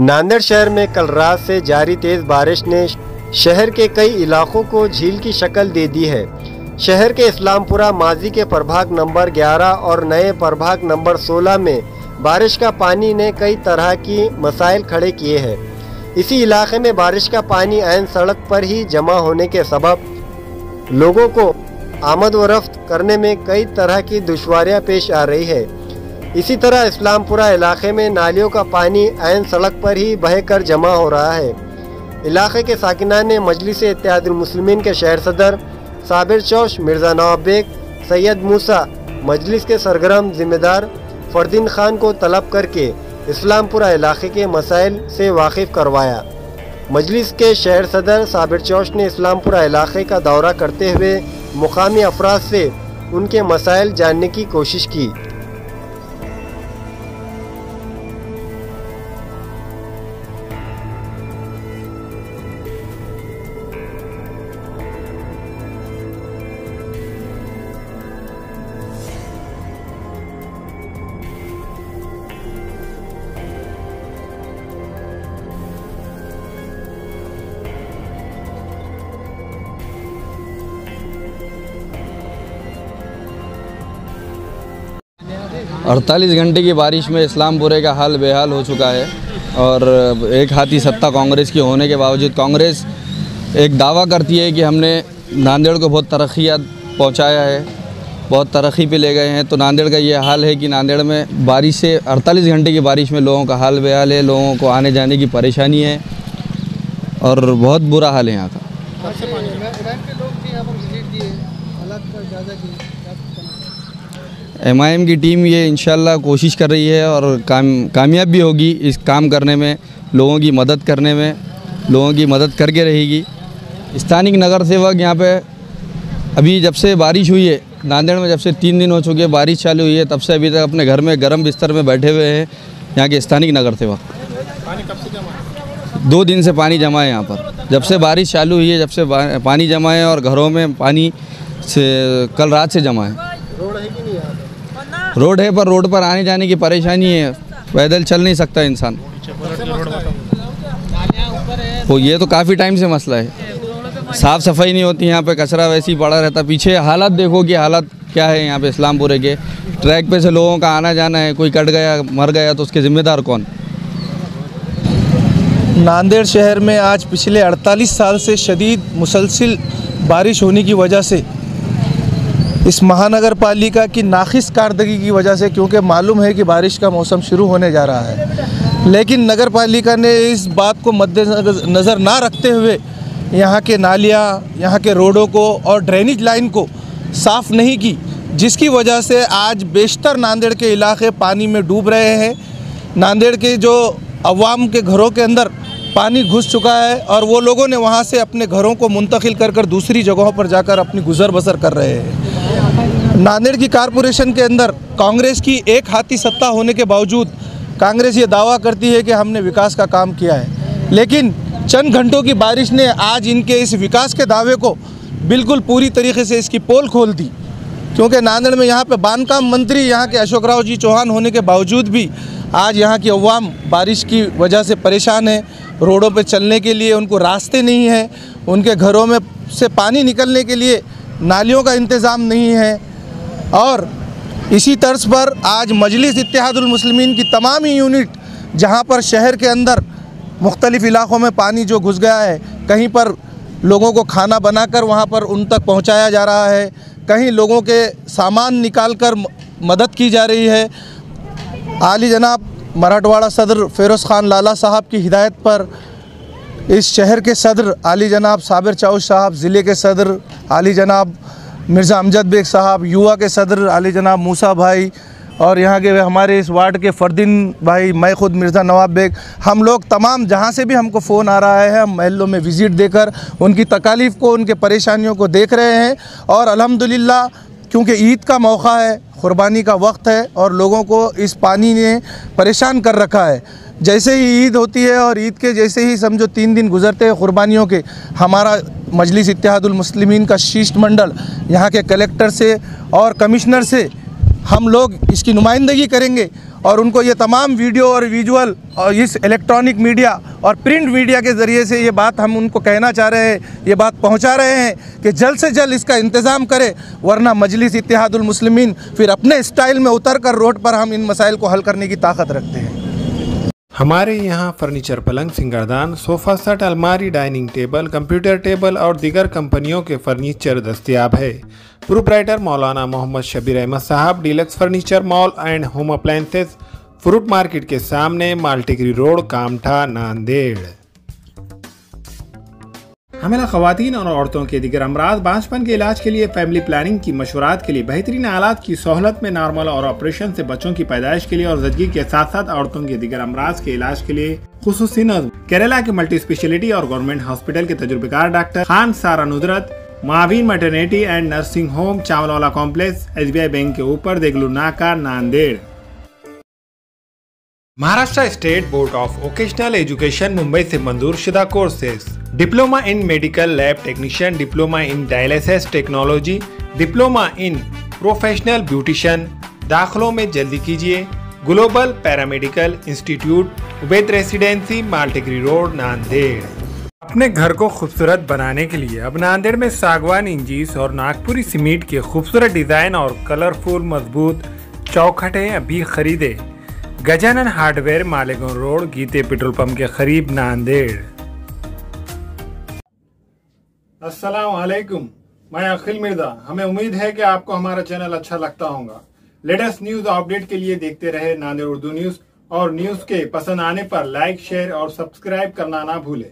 नांदेड़ शहर में कल रात से जारी तेज बारिश ने शहर के कई इलाकों को झील की शक्ल दे दी है। शहर के इस्लामपुरा माजी के प्रभाग नंबर 11 और नए प्रभाग नंबर 16 में बारिश का पानी ने कई तरह की मसाइल खड़े किए हैं। इसी इलाके में बारिश का पानी ऐन सड़क पर ही जमा होने के सबब लोगों को आमद व रफ्त करने में कई तरह की दुश्वारियां पेश आ रही है। इसी तरह इस्लामपुरा इलाके में नालियों का पानी ऐन सड़क पर ही बहकर जमा हो रहा है। इलाके के साकिनान ने मजलिस इत्तेहादुल मुस्लिमीन के शहर सदर साबिर चौश, मिर्ज़ा नवाब बेग, सैयद मूसा, मजलिस के सरगर्म जिम्मेदार फरदीन खान को तलब करके इस्लामपुरा इलाके के मसाइल से वाकिफ़ करवाया। मजलिस के शहर सदर साबिर चौश ने इस्लामपुरा इलाके का दौरा करते हुए मुकामी अफराद से उनके मसाइल जानने की कोशिश की। अड़तालीस घंटे की बारिश में इस्लामपुरे का हाल बेहाल हो चुका है और एक हाथी सत्ता कांग्रेस की होने के बावजूद कांग्रेस एक दावा करती है कि हमने नांदेड़ को बहुत तरक्कियात पहुंचाया है, बहुत तरक्की पे ले गए हैं। तो नांदेड़ का ये हाल है कि नांदेड़ में बारिश से 48 घंटे की बारिश में लोगों का हाल बेहाल है, लोगों को आने जाने की परेशानी है और बहुत बुरा हाल है यहाँ का। MIM की टीम ये इंशाल्लाह कोशिश कर रही है और कामयाब भी होगी इस काम करने में, लोगों की मदद करने में, लोगों की मदद करके रहेगी। स्थानिक नगर सेवक यहाँ पे अभी जब से बारिश हुई है नांदेड़ में, जब से 3 दिन हो चुके हैं बारिश चालू हुई है, तब से अभी तक अपने घर में गर्म बिस्तर में बैठे हुए हैं यहाँ के स्थानिक नगर सेवक। पानी कब से जमा है? 2 दिन से पानी जमा है यहाँ पर, जब से बारिश चालू हुई है जब से पानी जमा है और घरों में पानी से कल रात से जमा है। रोड है कि नहीं यहाँ पे? रोड है पर रोड पर आने जाने की परेशानी है, पैदल चल नहीं सकता इंसान। तो ये तो काफ़ी टाइम से मसला है, साफ़ सफाई नहीं होती यहाँ पे, कचरा वैसे ही पड़ा रहता। पीछे हालात देखो कि हालात क्या है यहाँ पे इस्लामपुरे के। ट्रैक पे से लोगों का आना जाना है, कोई कट गया मर गया तो उसके ज़िम्मेदार कौन? नांदेड़ शहर में आज पिछले 48 साल से शदीद मुसलसिल बारिश होने की वजह से इस महानगर पालिका की नाक़िस कारदगी की वजह से, क्योंकि मालूम है कि बारिश का मौसम शुरू होने जा रहा है, लेकिन नगर पालिका ने इस बात को मद्देनज़र ना रखते हुए यहाँ के नालियाँ, यहाँ के रोडों को और ड्रेनेज लाइन को साफ़ नहीं की, जिसकी वजह से आज बेशतर नांदेड़ के इलाके पानी में डूब रहे हैं। नांदेड़ के जो अवाम के घरों के अंदर पानी घुस चुका है और वो लोगों ने वहाँ से अपने घरों को मुंतकिल कर दूसरी जगहों पर जाकर अपनी गुजर बसर कर रहे हैं। नांदेड़ की कारपोरेशन के अंदर कांग्रेस की एक हाथी सत्ता होने के बावजूद कांग्रेस ये दावा करती है कि हमने विकास का काम किया है, लेकिन चंद घंटों की बारिश ने आज इनके इस विकास के दावे को बिल्कुल पूरी तरीके से इसकी पोल खोल दी। क्योंकि नांदेड़ में यहाँ पे बांधकाम मंत्री यहाँ के अशोक राव जी चौहान होने के बावजूद भी आज यहाँ की अवाम बारिश की वजह से परेशान है। रोडों पे चलने के लिए उनको रास्ते नहीं हैं, उनके घरों में से पानी निकलने के लिए नालियों का इंतज़ाम नहीं है। और इसी तर्ज पर आज मजलिस इत्तेहादुल मुस्लिमीन की तमाम ही यूनिट, जहाँ पर शहर के अंदर मुख्तलिफ़ इलाक़ों में पानी जो घुस गया है, कहीं पर लोगों को खाना बनाकर वहाँ पर उन तक पहुँचाया जा रहा है, कहीं लोगों के सामान निकाल कर मदद की जा रही है। आली जनाब मराठवाड़ा सदर फ़िरोज़ ख़ान लाला साहब की हिदायत पर इस शहर के सदर आली जनाब साबिर चौश साहब, ज़िले के सदर आली जनाब मिर्ज़ा अमजद बेग साहब, युवा के सदर आली जनाब मूसा भाई और यहाँ के हमारे इस वार्ड के फरदीन भाई, मैं ख़ुद मिर्ज़ा नवाब बेग, हम लोग तमाम जहाँ से भी हमको फ़ोन आ रहा है, हम महल्लों में विज़िट देकर उनकी तकालीफ़ को, उनके परेशानियों को देख रहे हैं। और अल्हम्दुलिल्लाह क्योंकि ईद का मौका है, क़ुरबानी का वक्त है और लोगों को इस पानी ने परेशान कर रखा है। जैसे ही ईद होती है और ईद के जैसे ही समझो 3 दिन गुजरते हैं क़ुरबानियों के, हमारा मजलिस इत्तेहादुल मुस्लिमीन का शिष्टमंडल यहाँ के कलेक्टर से और कमिश्नर से हम लोग इसकी नुमाइंदगी करेंगे और उनको ये तमाम वीडियो और विजुअल और इस इलेक्ट्रॉनिक मीडिया और प्रिंट मीडिया के ज़रिए से ये बात हम उनको कहना चाह रहे हैं, ये बात पहुंचा रहे हैं कि जल्द से जल्द इसका इंतज़ाम करें, वरना मजलिस इत्तेहादुल मुस्लिमीन फिर अपने स्टाइल में उतर कर रोड पर हम इन मसाइल को हल करने की ताकत रखते हैं। हमारे यहाँ फर्नीचर, पलंग, सिंगारदान, सोफ़ा सेट, अलमारी, डाइनिंग टेबल, कंप्यूटर टेबल और दीगर कंपनियों के फर्नीचर दस्तयाब है। प्रोप्राइटर मौलाना मोहम्मद शबीर अहमद साहब, deluxe furniture mall and home appliances, fruit market के सामने, माल्टिकरी रोड, कामठा, नांदेड़। हमें ख़वातीन और औरतों के दिगर अमराज, बांझपन के इलाज के लिए, फैमिली प्लानिंग की मशवरात के लिए, बेहतरीन आलात की सहूलत में, नॉर्मल और ऑपरेशन से बच्चों की पैदाइश के लिए और ज़चगी के साथ साथ औरतों के दिगर अमराज के इलाज के लिए खुसूसी नज़्म केरला के मल्टी स्पेशलिटी और गवर्नमेंट हॉस्पिटल के तजुर्बेकार doctor Khan Sara Nudrat, Maveen maternity and nursing home, Chawalwala complex, SBI bank के ऊपर, देगलू नाका, Nanded. Maharashtra state board of vocational education Mumbai से मंजूर शुदा courses: diploma in medical lab technician, diploma in dialysis technology, diploma in professional beautician. दाखिलों में जल्दी कीजिए। Global paramedical institute, Ubaid residency, Maltekdi road, Nanded. अपने घर को खूबसूरत बनाने के लिए अब नांदेड़ में सागवान इंजीस और नागपुरी सीमेंट के खूबसूरत डिजाइन और कलरफुल मजबूत चौखटें अभी खरीदे। गजानन हार्डवेयर, मालेगांव रोड, गीते पेट्रोल पंप के करीब, नांदेड़। अस्सलाम वालेकुम, मैं अखिल मिर्जा। हमें उम्मीद है कि आपको हमारा चैनल अच्छा लगता होगा। लेटेस्ट न्यूज अपडेट के लिए देखते रहे नांदेड़ उर्दू न्यूज, और न्यूज के पसंद आने पर लाइक, शेयर और सब्सक्राइब करना ना भूलें।